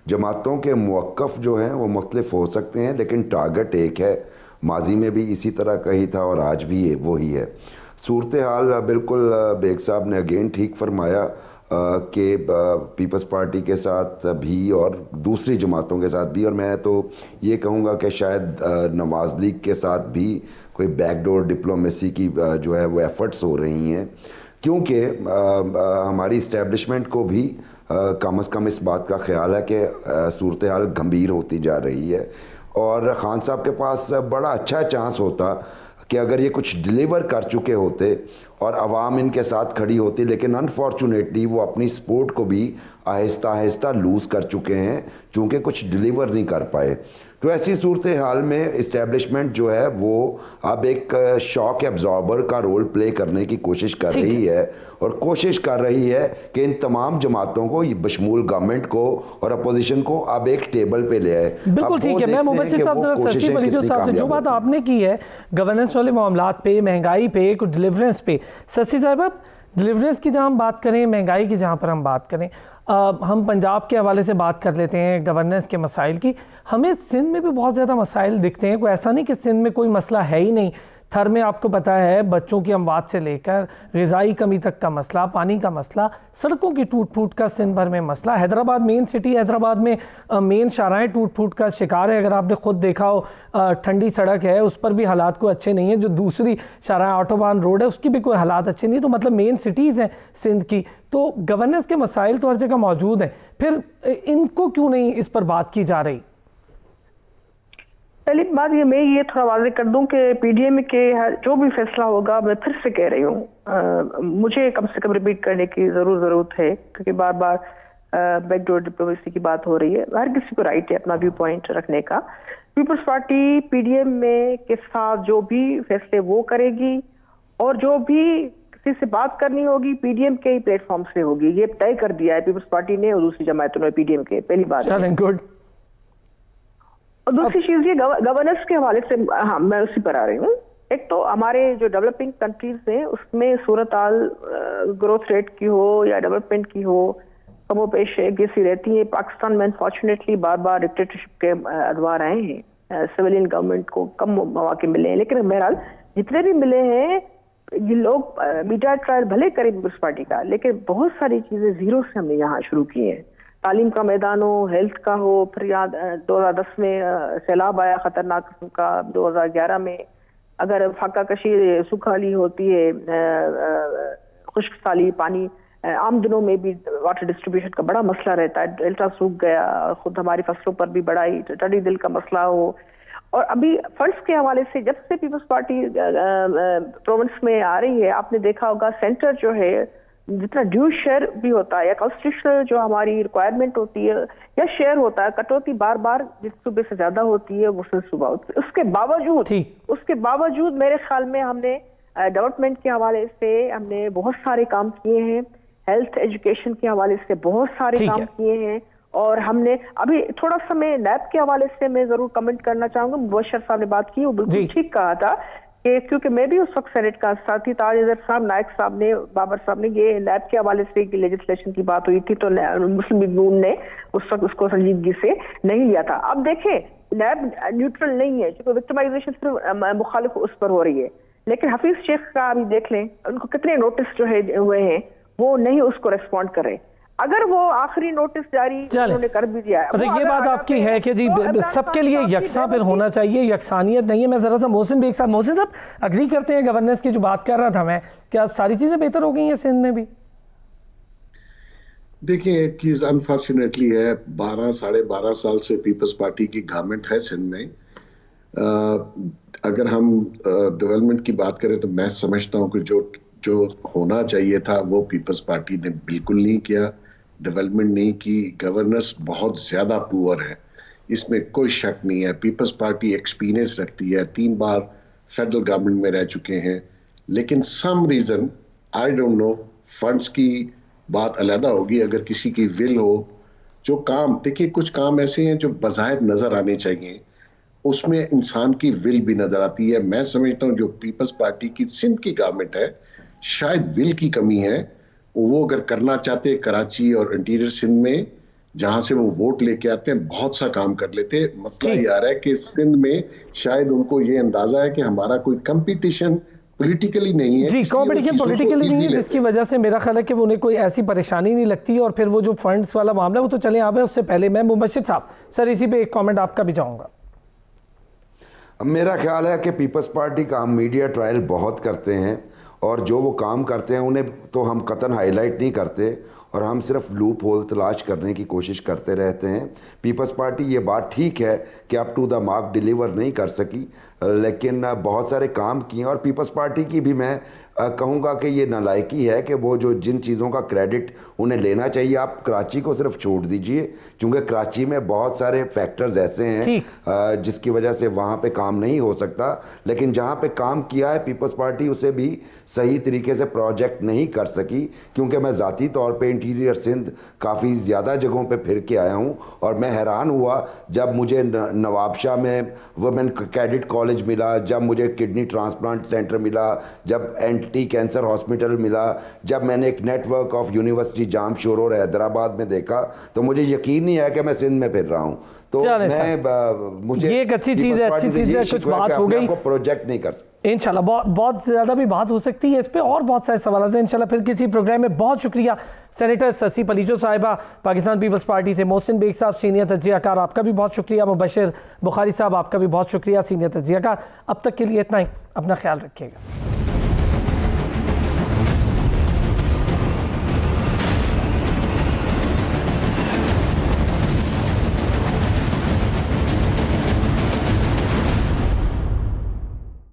जमातों के मौक़िफ़ जो हैं वो मुख्तलिफ हो सकते हैं, लेकिन टारगेट एक है। माजी में भी इसी तरह का ही था और आज भी वही है। सूरत हाल बिल्कुल बेग साहब ने अगेन ठीक फरमाया कि पीपल्स पार्टी के साथ भी और दूसरी जमातों के साथ भी, और मैं तो ये कहूँगा कि शायद नवाज़ लीग के साथ भी कोई बैकडोर डिप्लोमेसी की जो है वो एफ़र्ट्स हो रही हैं, क्योंकि हमारी इस्टेब्लिशमेंट को भी कम अज़ कम इस बात का ख्याल है कि सूरत हाल गंभीर होती जा रही है। और ख़ान साहब के पास बड़ा अच्छा चांस होता कि अगर ये कुछ डिलीवर कर चुके होते और अवाम इनके साथ खड़ी होती, लेकिन अनफॉर्चुनेटली वो अपनी सपोर्ट को भी आहिस्ता आहिस्ता लूज़ कर चुके हैं क्योंकि कुछ डिलीवर नहीं कर पाए। तो ऐसी सूरत हाल में इस्टेब्लिशमेंट जो है वो अब एक शॉक एब्जॉर्बर का रोल प्ले करने की कोशिश कर रही है, और कोशिश कर रही है कि इन तमाम जमातों को, बशमूल गवर्नमेंट को और अपोजिशन को, अब एक टेबल पे ले आए। बिल्कुल ठीक है। मैं मुबश्शिर साहब जो बात आपने की है गवर्नेंस वाले मामलात पे, महंगाई पे, कुछ डिलीवरेंस पे, सस्सी साहिबा डिलीवरेंस की जहाँ हम बात करें, महंगाई की जहाँ पर हम बात करें, हम पंजाब के हवाले से बात कर लेते हैं गवर्नेंस के मसाइल की। हमें सिंध में भी बहुत ज़्यादा मसाइल दिखते हैं। कोई ऐसा नहीं कि सिंध में कोई मसला है ही नहीं। थर में आपको पता है बच्चों की अमवात से लेकर ग़िज़ाई कमी तक का मसला, पानी का मसला, सड़कों की टूट फूट का सिंध भर में मसला। हैदराबाद मेन सिटी, हैदराबाद में मेन शाहराएँ टूट फूट का शिकार है। अगर आपने ख़ुद देखा हो, ठंडी सड़क है, उस पर भी हालात कोई अच्छे नहीं है। जो दूसरी शाहराएँ ऑटोबान रोड है उसकी भी कोई हालात अच्छे नहीं। तो मतलब मेन सिटीज़ हैं सिंध की, तो गवर्नेंस के मसाइल तो हर जगह मौजूद हैं। फिर इनको क्यों नहीं इस पर बात की जा रही? पहली बात मैं ये थोड़ा वाज़ेह कर दूं कि पीडीएम के जो भी फैसला होगा, मैं फिर से कह रही हूँ, मुझे कम से कम रिपीट करने की ज़रूरत है, क्योंकि बार बार बैकडोर डिप्लोमेसी की बात हो रही है। हर किसी को राइट है अपना व्यू पॉइंट रखने का। पीपल्स पार्टी पीडीएम में के साथ जो भी फैसले वो करेगी, और जो भी किसी से बात करनी होगी पीडीएम के ही प्लेटफॉर्म से होगी। ये तय कर दिया है पीपल्स पार्टी ने और दूसरी जमातों ने पीडीएम के। पहली बात गुड। और दूसरी चीज ये गवर्नेंस के हवाले से, हाँ मैं उसी पर आ रही हूँ। एक तो हमारे जो डेवलपिंग कंट्रीज हैं उसमें सूरत हाल ग्रोथ रेट की हो या डेवलपमेंट की हो, कमो पेश जैसी रहती है। पाकिस्तान में अनफॉर्चुनेटली बार बार डिक्टेटरशिप के अदवार आए हैं, सिविलियन गवर्नमेंट को कम मौके मिले हैं, लेकिन बहरहाल जितने भी मिले हैं, ये लोग मीडिया ट्रायल भले करें पीपल्स पार्टी का, लेकिन बहुत सारी चीजें जीरो से हमने यहाँ शुरू की हैं। तालीम का मैदान हो, हेल्थ का हो, फिर याद 2010 में सैलाब आया खतरनाक किस्म का, 2011 में अगर फाका कशी सुखाली होती है, खुश्क साली, पानी, आम दिनों में भी वाटर डिस्ट्रीब्यूशन का बड़ा मसला रहता है। डेल्टा सूख गया, खुद हमारी फसलों पर भी बड़ा ही टडी दिल का मसला हो। और अभी फंड्स के हवाले से जब से पीपल्स पार्टी प्रोविंस में आ रही है, आपने देखा होगा सेंटर जो है जितना ड्यू शेयर भी होता है या कॉन्स्टिट्यूशनल जो हमारी रिक्वायरमेंट होती है या शेयर होता है, कटौती बार बार जिस सूबे से ज्यादा होती है वो सूबा होती है। उसके बावजूद मेरे ख्याल में हमने डेवलपमेंट के हवाले से हमने बहुत सारे काम किए हैं, हेल्थ एजुकेशन के हवाले से बहुत सारे काम किए हैं। और हमने अभी थोड़ा सा मैं नैब के हवाले से मैं जरूर कमेंट करना चाहूंगा। मुबशर साहब ने बात की, वो बिल्कुल ठीक कहा था कि क्योंकि मैं भी उस वक्त सेनेट का साथी, ताज साहब, नायक साहब ने, बाबर साहब ने, ये लैब के हवाले से लेजिस्लेशन की बात हुई थी तो मुस्लिम लीग नून ने उस वक्त उसको संजीदगी से नहीं लिया था। अब देखें लैब न्यूट्रल नहीं है, क्योंकि विक्टिमाइजेशन सिर्फ मुखालिफ उस पर हो रही है। लेकिन हफीज शेख का अभी देख लें, उनको कितने नोटिस जो है हुए हैं, वो नहीं उसको रेस्पॉन्ड कर रहे। अगर वो आखिरी नोटिस जारी उन्होंने कर भी दिया है, ये बात आपकी है कि जी सबके लिए यकसा फिर होना चाहिए, यकसानियत नहीं है। मैं जरा सा मोहसिन बेग साहब, मोहसिन साहब अग्री करते हैं गवर्नेंस की जो बात कर रहा था मैं, क्या सारी चीजें बेहतर हो गई हैं सिंध में भी? देखिए एक चीज अनफॉर्चुनेटली है, 12 साढ़े 12 साल से पीपल्स पार्टी की गवर्नमेंट है सिंध में। अगर हम डेवलपमेंट की बात करें तो मैं समझता हूँ कि जो होना चाहिए था वो पीपल्स पार्टी ने बिल्कुल नहीं किया, डेवलपमेंट नहीं की, गवर्नेंस बहुत ज्यादा पुअर है, इसमें कोई शक नहीं है। पीपल्स पार्टी एक्सपीरियंस रखती है, 3 बार फेडरल गवर्नमेंट में रह चुके हैं, लेकिन some reason I don't know, funds की बात अलहदा होगी, अगर किसी की विल हो, जो काम देखिए कुछ काम ऐसे हैं जो बाज़ाहिर नजर आने चाहिए, उसमें इंसान की विल भी नजर आती है। मैं समझता हूँ जो पीपल्स पार्टी की सिंध की गवर्नमेंट है, शायद विल की कमी है। वो अगर करना चाहते कराची और इंटीरियर सिंध में जहां से वो वोट लेके आते हैं बहुत सा काम कर लेते। मसला ये आ रहा है कि सिंध में शायद उनको ये अंदाजा है कि हमारा कोई कंपटीशन पॉलिटिकली नहीं है, जी, कंपटीशन पॉलिटिकली नहीं है, जिसकी वजह से मेरा ख्याल है कि उन्हें कोई ऐसी परेशानी नहीं लगती। और फिर वो जो फंड्स वाला मामला वो तो चले आ गए, उससे पहले मैं मुबशिर साहब सर इसी पे एक कमेंट आपका भी चाहूंगा। मेरा ख्याल है कि पीपल्स पार्टी का हम मीडिया ट्रायल बहुत करते हैं और जो वो काम करते हैं उन्हें तो हम कतन हाईलाइट नहीं करते और हम सिर्फ लूप होल तलाश करने की कोशिश करते रहते हैं। पीपल्स पार्टी ये बात ठीक है कि up to the mark deliver नहीं कर सकी, लेकिन बहुत सारे काम किए। और पीपल्स पार्टी की भी मैं कहूँगा कि ये नालायकी है कि वो जो जिन चीज़ों का क्रेडिट उन्हें लेना चाहिए, आप कराची को सिर्फ छोड़ दीजिए, क्योंकि कराची में बहुत सारे फैक्टर्स ऐसे हैं जिसकी वजह से वहाँ पे काम नहीं हो सकता। लेकिन जहाँ पे काम किया है पीपल्स पार्टी उसे भी सही तरीके से प्रोजेक्ट नहीं कर सकी, क्योंकि मैं ज़ाती तौर पर इंटीरियर सिंध काफ़ी ज़्यादा जगहों पर फिर के आया हूँ और मैं हैरान हुआ जब मुझे नवाबशाह में वुमेन कैडेट कॉलेज मिला, जब मुझे किडनी ट्रांसप्लांट सेंटर मिला, जब एंटी कैंसर हॉस्पिटल मिला, जब मैंने एक नेटवर्क ऑफ यूनिवर्सिटी जाम शोरोर हैदराबाद में देखा, तो मुझे यकीन नहीं है कि मैं सिंध में फिर रहा हूँ। तो मैं मुझे ये एक अच्छी चीज़ है, कुछ बात हो गई, प्रोजेक्ट नहीं कर सकते। इंशाल्लाह बहुत ज़्यादा भी बात हो सकती है इस पे, और बहुत सारे सवाल हैं इंशाल्लाह फिर किसी प्रोग्राम में। बहुत शुक्रिया सेनेटर ससी पलीजो साहिबा पाकिस्तान पीपल्स पार्टी से, मोहसिन बेग साहब सीनियर तज्जियाकार आपका भी बहुत शुक्रिया, मुबशिर बुखारी साहब आपका भी बहुत शुक्रिया सीनियर तज्जियाकार। अब तक के लिए इतना ही, अपना ख्याल रखिएगा।